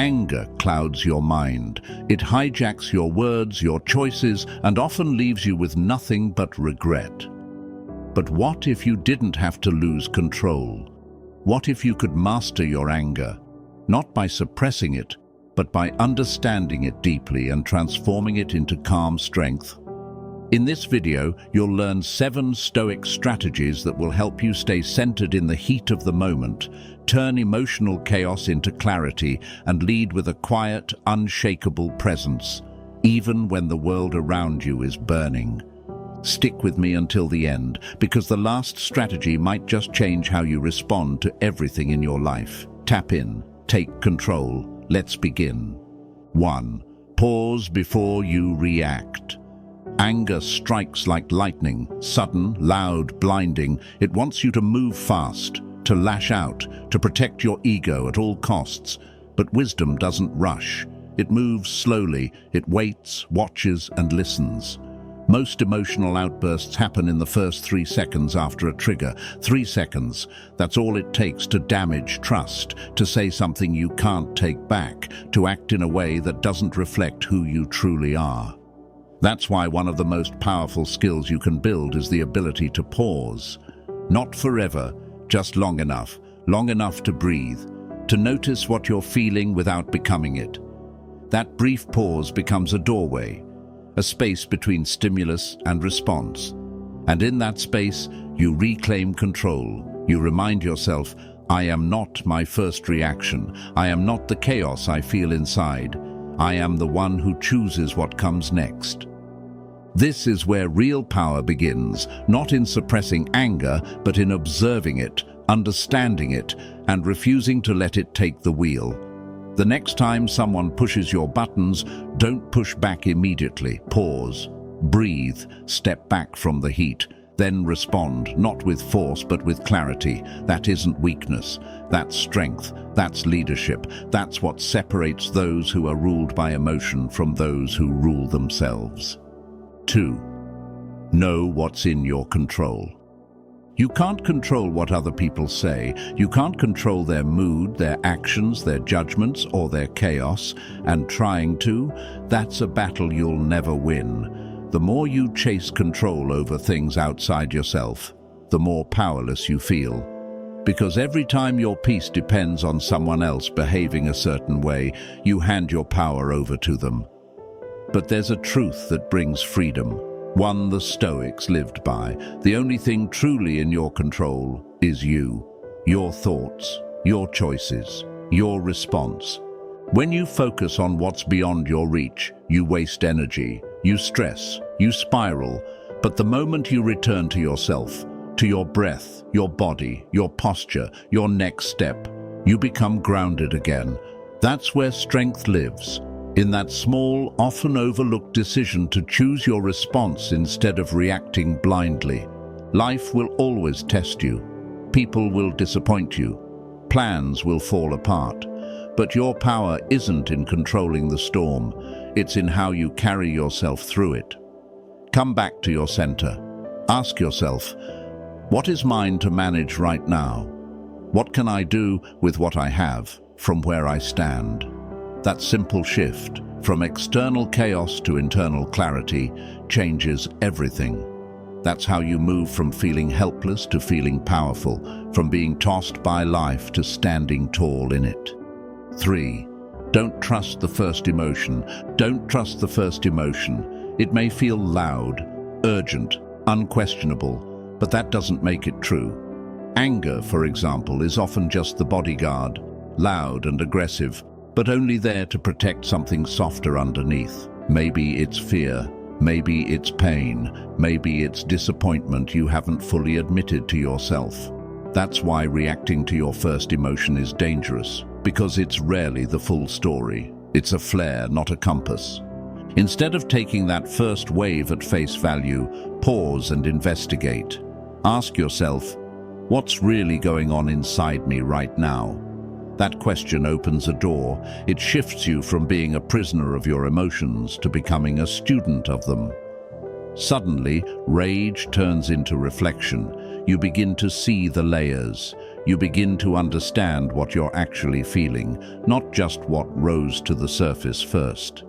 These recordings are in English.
Anger clouds your mind. It hijacks your words, your choices, and often leaves you with nothing but regret. But what if you didn't have to lose control? What if you could master your anger, not by suppressing it, but by understanding it deeply and transforming it into calm strength? In this video, you'll learn 7 Stoic strategies that will help you stay centered in the heat of the moment, turn emotional chaos into clarity, and lead with a quiet, unshakable presence, even when the world around you is burning. Stick with me until the end, because the last strategy might just change how you respond to everything in your life. Tap in, take control. Let's begin. 1. Pause before you react. Anger strikes like lightning, sudden, loud, blinding. It wants you to move fast, to lash out, to protect your ego at all costs. But wisdom doesn't rush. It moves slowly, it waits, watches, and listens. Most emotional outbursts happen in the first 3 seconds after a trigger. 3 seconds, that's all it takes to damage trust, to say something you can't take back, to act in a way that doesn't reflect who you truly are. That's why one of the most powerful skills you can build is the ability to pause. Not forever, just long enough to breathe, to notice what you're feeling without becoming it. That brief pause becomes a doorway, a space between stimulus and response. And in that space, you reclaim control. You remind yourself, I am not my first reaction. I am not the chaos I feel inside. I am the one who chooses what comes next. This is where real power begins, not in suppressing anger, but in observing it, understanding it, and refusing to let it take the wheel. The next time someone pushes your buttons, don't push back immediately. Pause, breathe, step back from the heat, then respond, not with force but with clarity. That isn't weakness, that's strength, that's leadership. That's what separates those who are ruled by emotion from those who rule themselves. 2. Know what's in your control. You can't control what other people say. You can't control their mood, their actions, their judgments, or their chaos. And trying to, that's a battle you'll never win. The more you chase control over things outside yourself, the more powerless you feel. Because every time your peace depends on someone else behaving a certain way, you hand your power over to them. But there's a truth that brings freedom, one the Stoics lived by. The only thing truly in your control is you, your thoughts, your choices, your response. When you focus on what's beyond your reach, you waste energy, you stress, you spiral. But the moment you return to yourself, to your breath, your body, your posture, your next step, you become grounded again. That's where strength lives. In that small, often overlooked decision to choose your response instead of reacting blindly. Life will always test you. People will disappoint you. Plans will fall apart. But your power isn't in controlling the storm. It's in how you carry yourself through it. Come back to your center. Ask yourself, what is mine to manage right now? What can I do with what I have from where I stand? That simple shift, from external chaos to internal clarity, changes everything. That's how you move from feeling helpless to feeling powerful, from being tossed by life to standing tall in it. 3. Don't trust the first emotion. Don't trust the first emotion. It may feel loud, urgent, unquestionable, but that doesn't make it true. Anger, for example, is often just the bodyguard, loud and aggressive, but only there to protect something softer underneath. Maybe it's fear, maybe it's pain, maybe it's disappointment you haven't fully admitted to yourself. That's why reacting to your first emotion is dangerous, because it's rarely the full story. It's a flare, not a compass. Instead of taking that first wave at face value, pause and investigate. Ask yourself, what's really going on inside me right now? That question opens a door. It shifts you from being a prisoner of your emotions to becoming a student of them. Suddenly, rage turns into reflection. You begin to see the layers. you begin to understand what you're actually feeling, not just what rose to the surface first.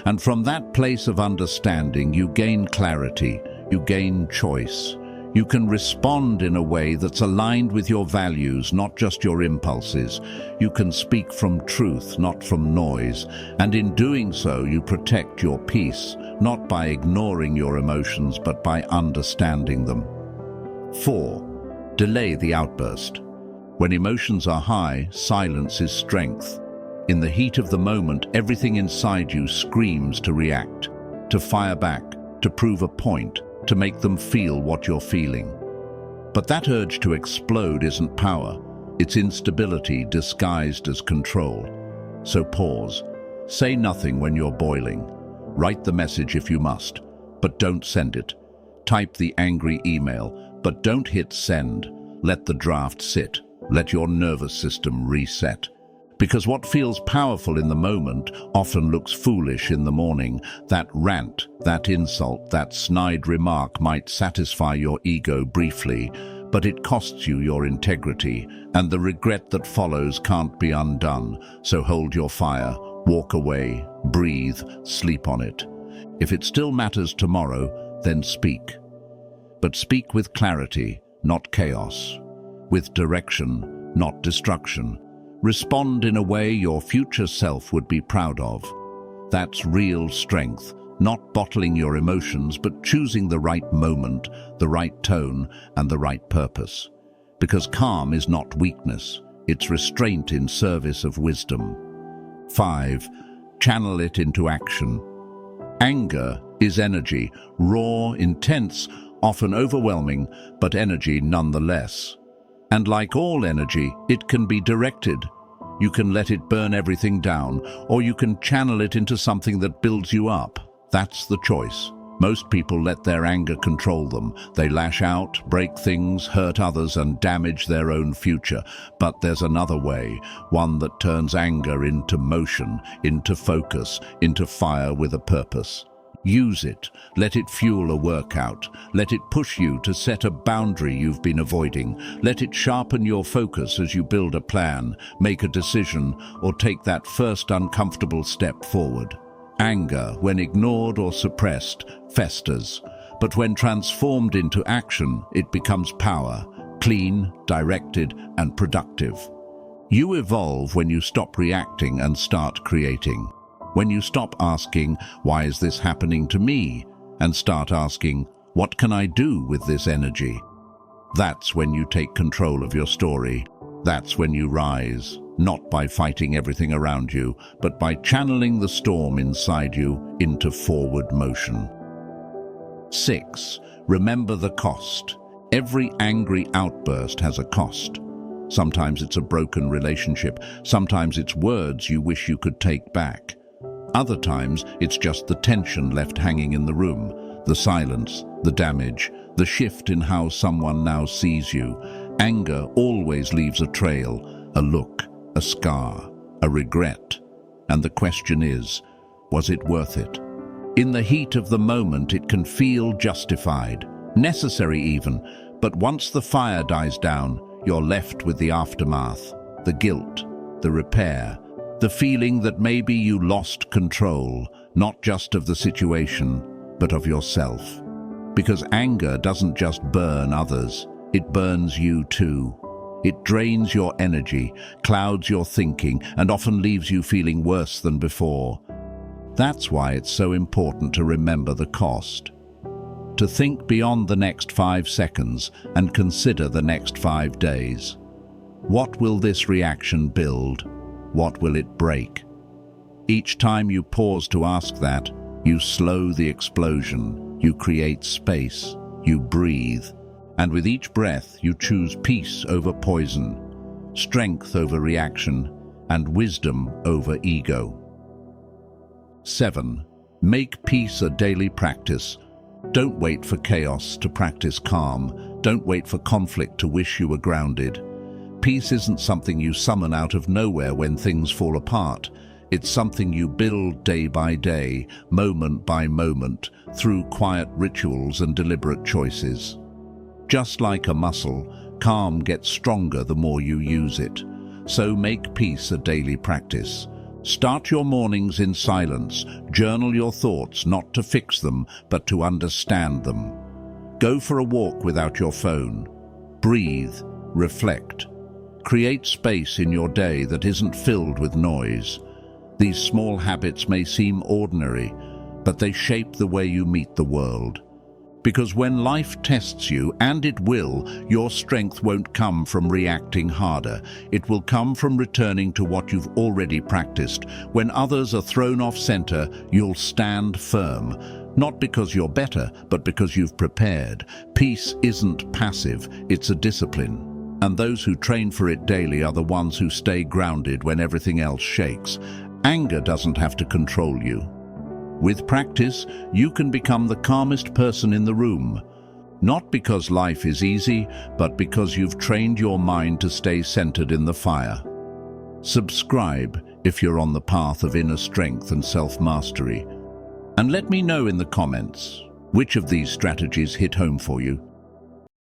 And from that place of understanding, you gain clarity, you gain choice. You can respond in a way that's aligned with your values, not just your impulses. You can speak from truth, not from noise. And in doing so, you protect your peace, not by ignoring your emotions, but by understanding them. 4. Delay the outburst. When emotions are high, silence is strength. In the heat of the moment, everything inside you screams to react, to fire back, to prove a point, to make them feel what you're feeling. But that urge to explode isn't power. It's instability disguised as control. So pause. Say nothing when you're boiling. Write the message if you must, but don't send it. Type the angry email, but don't hit send. Let the draft sit. Let your nervous system reset. Because what feels powerful in the moment often looks foolish in the morning. That rant, that insult, that snide remark might satisfy your ego briefly, but it costs you your integrity, and the regret that follows can't be undone. So hold your fire, walk away, breathe, sleep on it. If it still matters tomorrow, then speak. But speak with clarity, not chaos. With direction, not destruction. Respond in a way your future self would be proud of. That's real strength, not bottling your emotions, but choosing the right moment, the right tone, and the right purpose. Because calm is not weakness, it's restraint in service of wisdom. 5. Channel it into action. Anger is energy, raw, intense, often overwhelming, but energy nonetheless. And like all energy, it can be directed. You can let it burn everything down, or you can channel it into something that builds you up. That's the choice. Most people let their anger control them. They lash out, break things, hurt others, and damage their own future. But there's another way, one that turns anger into motion, into focus, into fire with a purpose. Use it. Let it fuel a workout. Let it push you to set a boundary you've been avoiding. Let it sharpen your focus as you build a plan, make a decision, or take that first uncomfortable step forward. Anger, when ignored or suppressed, festers. But when transformed into action, it becomes power, clean, directed, and productive. You evolve when you stop reacting and start creating. When you stop asking, why is this happening to me? And start asking, what can I do with this energy? That's when you take control of your story. That's when you rise, not by fighting everything around you, but by channeling the storm inside you into forward motion. 6. Remember the cost. Every angry outburst has a cost. Sometimes it's a broken relationship. Sometimes it's words you wish you could take back. Other times, it's just the tension left hanging in the room, the silence, the damage, the shift in how someone now sees you. Anger always leaves a trail, a look, a scar, a regret. And the question is, was it worth it? In the heat of the moment, it can feel justified, necessary even, but once the fire dies down, you're left with the aftermath, the guilt, the repair, the feeling that maybe you lost control, not just of the situation, but of yourself. Because anger doesn't just burn others, it burns you too. It drains your energy, clouds your thinking, and often leaves you feeling worse than before. That's why it's so important to remember the cost. To think beyond the next 5 seconds and consider the next 5 days. What will this reaction build? What will it break? Each time you pause to ask that, you slow the explosion, you create space, you breathe, and with each breath you choose peace over poison, strength over reaction, and wisdom over ego. 7. Make peace a daily practice. Don't wait for chaos to practice calm. Don't wait for conflict to wish you were grounded. Peace isn't something you summon out of nowhere when things fall apart. It's something you build day by day, moment by moment, through quiet rituals and deliberate choices. Just like a muscle, Calm gets stronger the more you use it. So make peace a daily practice. Start your mornings in silence. Journal your thoughts, not to fix them, but to understand them. Go for a walk without your phone. Breathe, reflect. Create space in your day that isn't filled with noise. These small habits may seem ordinary, but they shape the way you meet the world. Because when life tests you, and it will, your strength won't come from reacting harder. It will come from returning to what you've already practiced. When others are thrown off center, you'll stand firm. Not because you're better, but because you've prepared. Peace isn't passive, it's a discipline. And those who train for it daily are the ones who stay grounded when everything else shakes. Anger doesn't have to control you. With practice, you can become the calmest person in the room. Not because life is easy, but because you've trained your mind to stay centered in the fire. Subscribe if you're on the path of inner strength and self-mastery. And let me know in the comments, which of these strategies hit home for you?